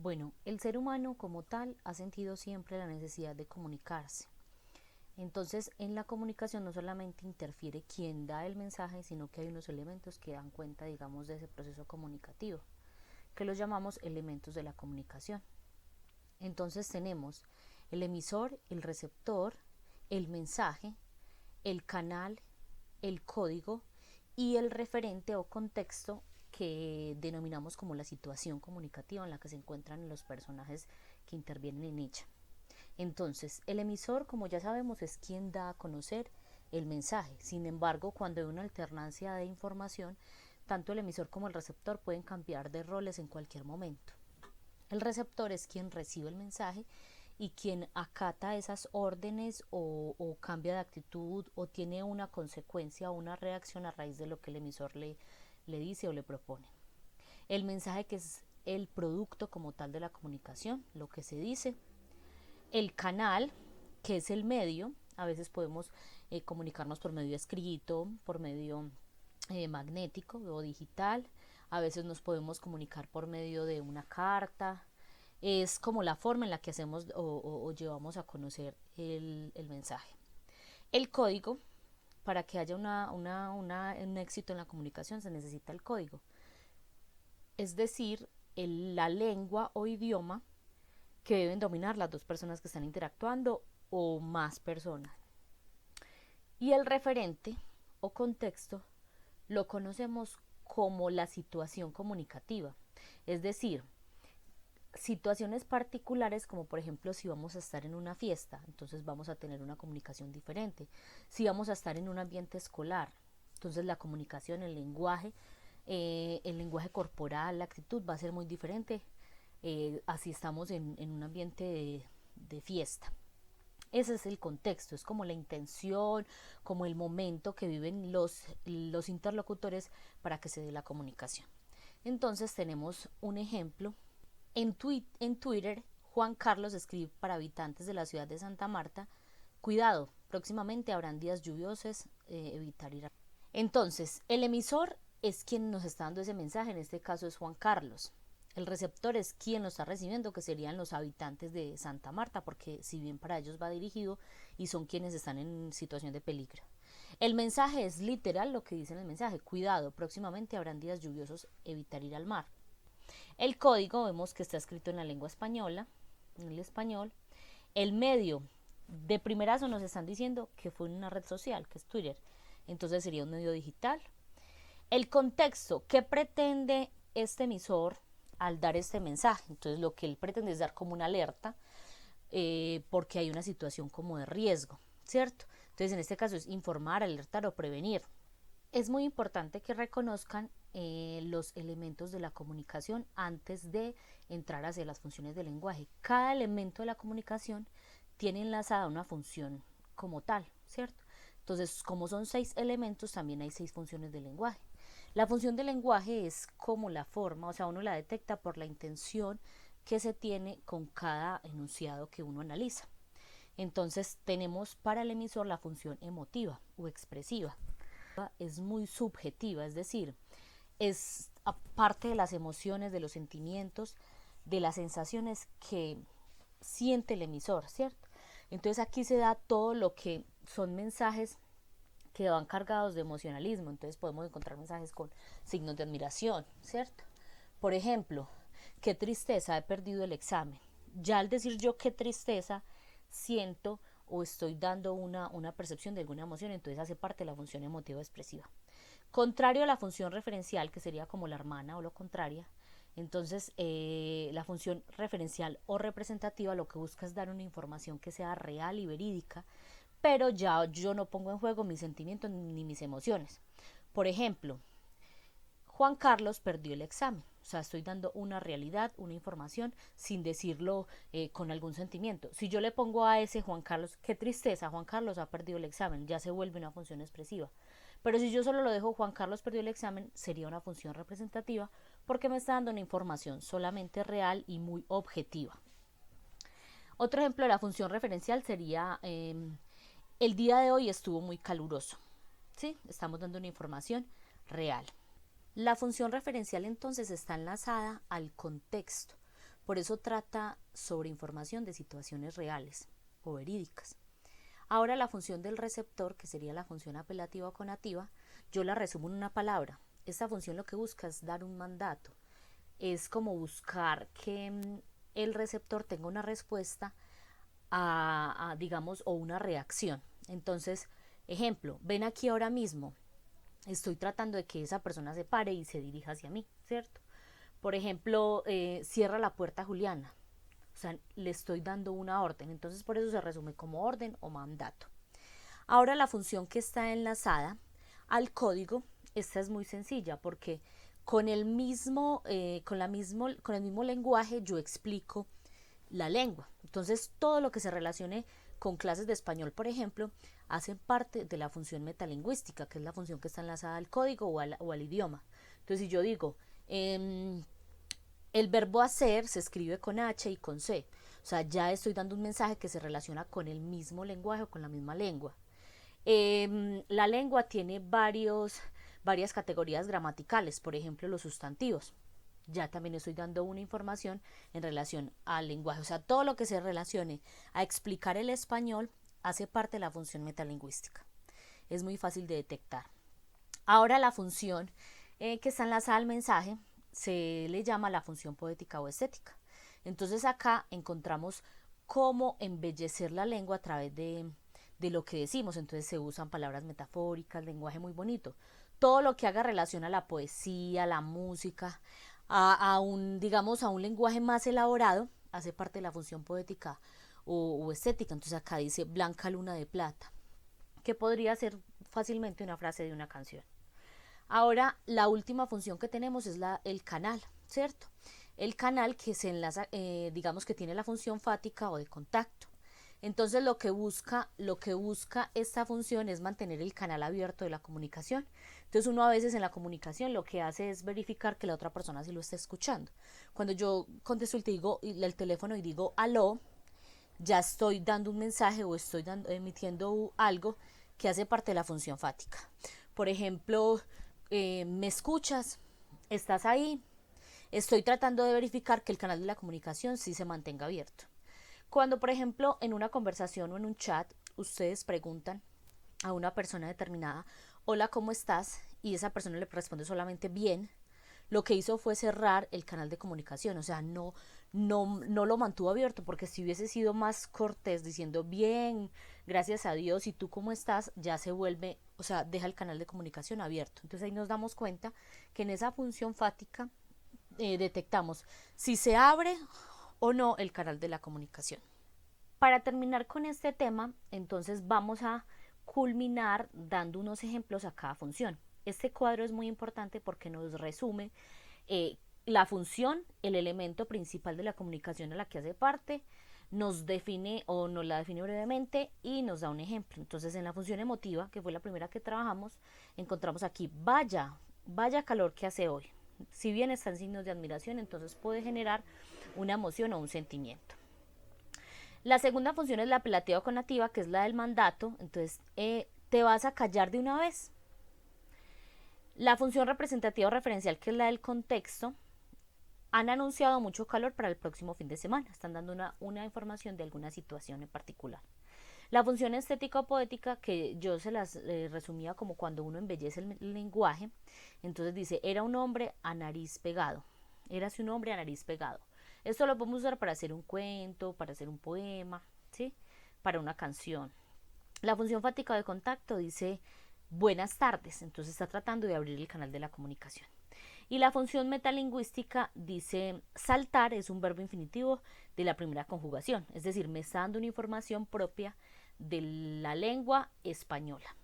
Bueno, el ser humano como tal ha sentido siempre la necesidad de comunicarse. Entonces, en la comunicación no solamente interfiere quien da el mensaje, sino que hay unos elementos que dan cuenta, digamos, de ese proceso comunicativo, que los llamamos elementos de la comunicación. Entonces tenemos el emisor, el receptor, el mensaje, el canal, el código y el referente o contexto que denominamos como la situación comunicativa en la que se encuentran los personajes que intervienen en ella. Entonces, el emisor, como ya sabemos, es quien da a conocer el mensaje. Sin embargo, cuando hay una alternancia de información, tanto el emisor como el receptor pueden cambiar de roles en cualquier momento. El receptor es quien recibe el mensaje y quien acata esas órdenes o cambia de actitud o tiene una consecuencia o una reacción a raíz de lo que el emisor le dice o le propone. El mensaje, que es el producto como tal de la comunicación, lo que se dice. El canal, que es el medio, a veces podemos comunicarnos por medio escrito, por medio magnético o digital, a veces nos podemos comunicar por medio de una carta. Es como la forma en la que hacemos o llevamos a conocer el mensaje. El código, para que haya un éxito en la comunicación se necesita el código, es decir, la lengua o idioma que deben dominar las dos personas que están interactuando o más personas. Y el referente o contexto lo conocemos como la situación comunicativa, es decir, situaciones particulares, como por ejemplo si vamos a estar en una fiesta, entonces vamos a tener una comunicación diferente. Si vamos a estar en un ambiente escolar, entonces la comunicación, el lenguaje corporal, la actitud va a ser muy diferente. Así estamos en un ambiente de fiesta. Ese es el contexto, es como la intención, como el momento que viven los interlocutores para que se dé la comunicación. Entonces tenemos un ejemplo. En Twitter, Juan Carlos escribe para habitantes de la ciudad de Santa Marta: cuidado, próximamente habrán días lluviosos, evitar ir a... Entonces, el emisor es quien nos está dando ese mensaje, en este caso es Juan Carlos. El receptor es quien lo está recibiendo, que serían los habitantes de Santa Marta, porque si bien para ellos va dirigido y son quienes están en situación de peligro. El mensaje es literal lo que dice en el mensaje: cuidado, próximamente habrán días lluviosos, evitar ir al mar. El código vemos que está escrito en la lengua española, en el español. El medio, de primerazo nos están diciendo que fue en una red social, que es Twitter, entonces sería un medio digital. El contexto, ¿qué pretende este emisor al dar este mensaje? Entonces lo que él pretende es dar como una alerta, porque hay una situación como de riesgo, ¿cierto? Entonces en este caso es informar, alertar o prevenir. Es muy importante que reconozcan los elementos de la comunicación antes de entrar hacia las funciones del lenguaje. Cada elemento de la comunicación tiene enlazada una función como tal, ¿cierto? Entonces, como son 6 elementos, también hay 6 funciones del lenguaje. La función del lenguaje es como la forma, o sea, uno la detecta por la intención que se tiene con cada enunciado que uno analiza. Entonces, tenemos para el emisor la función emotiva o expresiva. Es muy subjetiva, es decir, es aparte de las emociones, de los sentimientos, de las sensaciones que siente el emisor, ¿cierto? Entonces aquí se da todo lo que son mensajes que van cargados de emocionalismo. Entonces podemos encontrar mensajes con signos de admiración, ¿cierto? Por ejemplo, qué tristeza, he perdido el examen. Ya al decir yo qué tristeza, siento o estoy dando una percepción de alguna emoción, entonces hace parte de la función emotiva expresiva. Contrario a la función referencial, que sería como la hermana o lo contraria, entonces la función referencial o representativa lo que busca es dar una información que sea real y verídica, pero ya yo no pongo en juego mis sentimientos ni mis emociones. Por ejemplo, Juan Carlos perdió el examen. O sea, estoy dando una realidad, una información, sin decirlo con algún sentimiento. Si yo le pongo a ese Juan Carlos, qué tristeza, Juan Carlos ha perdido el examen, ya se vuelve una función expresiva. Pero si yo solo lo dejo Juan Carlos perdió el examen, sería una función representativa, porque me está dando una información solamente real y muy objetiva. Otro ejemplo de la función referencial sería el día de hoy estuvo muy caluroso. ¿Sí? Estamos dando una información real. La función referencial entonces está enlazada al contexto. Por eso trata sobre información de situaciones reales o verídicas. Ahora la función del receptor, que sería la función apelativa o conativa, yo la resumo en una palabra. Esta función lo que busca es dar un mandato. Es como buscar que el receptor tenga una respuesta digamos, o una reacción. Entonces, ejemplo, ven aquí ahora mismo. Estoy tratando de que esa persona se pare y se dirija hacia mí, ¿cierto? Por ejemplo, cierra la puerta, Juliana. O sea, le estoy dando una orden. Entonces, por eso se resume como orden o mandato. Ahora la función que está enlazada al código, esta es muy sencilla porque con el mismo lenguaje yo explico la lengua. Entonces todo lo que se relacione con clases de español, por ejemplo, hacen parte de la función metalingüística, que es la función que está enlazada al código o al idioma. Entonces si yo digo, el verbo hacer se escribe con H y con C, o sea, ya estoy dando un mensaje que se relaciona con el mismo lenguaje o con la misma lengua. La lengua tiene varias categorías gramaticales, por ejemplo los sustantivos. Ya también estoy dando una información en relación al lenguaje, o sea, todo lo que se relacione a explicar el español hace parte de la función metalingüística. Es muy fácil de detectar. Ahora la función que está enlazada al mensaje se le llama la función poética o estética. Entonces acá encontramos cómo embellecer la lengua a través de lo que decimos. Entonces se usan palabras metafóricas, lenguaje muy bonito. Todo lo que haga relación a la poesía, la música, digamos, a un lenguaje más elaborado, hace parte de la función poética o estética. Entonces acá dice Blanca Luna de Plata, que podría ser fácilmente una frase de una canción. Ahora la última función que tenemos es el canal, ¿cierto? El canal que se enlaza, digamos que tiene la función fática o de contacto. Entonces lo que busca esta función es mantener el canal abierto de la comunicación. Entonces uno a veces en la comunicación lo que hace es verificar que la otra persona sí lo está escuchando. Cuando yo contesto el teléfono y digo aló, ya estoy dando un mensaje o estoy emitiendo algo que hace parte de la función fática. Por ejemplo, ¿me escuchas? ¿Estás ahí? Estoy tratando de verificar que el canal de la comunicación sí se mantenga abierto. Cuando, por ejemplo, en una conversación o en un chat, ustedes preguntan a una persona determinada, hola, ¿cómo estás? Y esa persona le responde solamente bien, lo que hizo fue cerrar el canal de comunicación, o sea, no lo mantuvo abierto, porque si hubiese sido más cortés diciendo bien, gracias a Dios, y tú cómo estás, ya se vuelve, o sea, deja el canal de comunicación abierto. Entonces ahí nos damos cuenta que en esa función fática detectamos si se abre o no el canal de la comunicación. Para terminar con este tema, entonces vamos a culminar dando unos ejemplos a cada función. Este cuadro es muy importante porque nos resume la función, el elemento principal de la comunicación a la que hace parte, nos define o nos la define brevemente y nos da un ejemplo. Entonces en la función emotiva, que fue la primera que trabajamos, encontramos aquí, vaya calor que hace hoy. Si bien están signos de admiración, entonces puede generar una emoción o un sentimiento. La segunda función es la apelativa o conativa, que es la del mandato. Entonces, ¿te vas a callar de una vez? La función representativa o referencial, que es la del contexto. Han anunciado mucho calor para el próximo fin de semana. Están dando una información de alguna situación en particular. La función estética o poética, que yo se las resumía como cuando uno embellece el lenguaje. Entonces dice, era un hombre a nariz pegado. Érase un hombre a nariz pegado. Esto lo podemos usar para hacer un cuento, para hacer un poema, ¿sí? Para una canción. La función fática de contacto dice buenas tardes, entonces está tratando de abrir el canal de la comunicación. Y la función metalingüística dice saltar, es un verbo infinitivo de la primera conjugación, es decir, me está dando una información propia de la lengua española.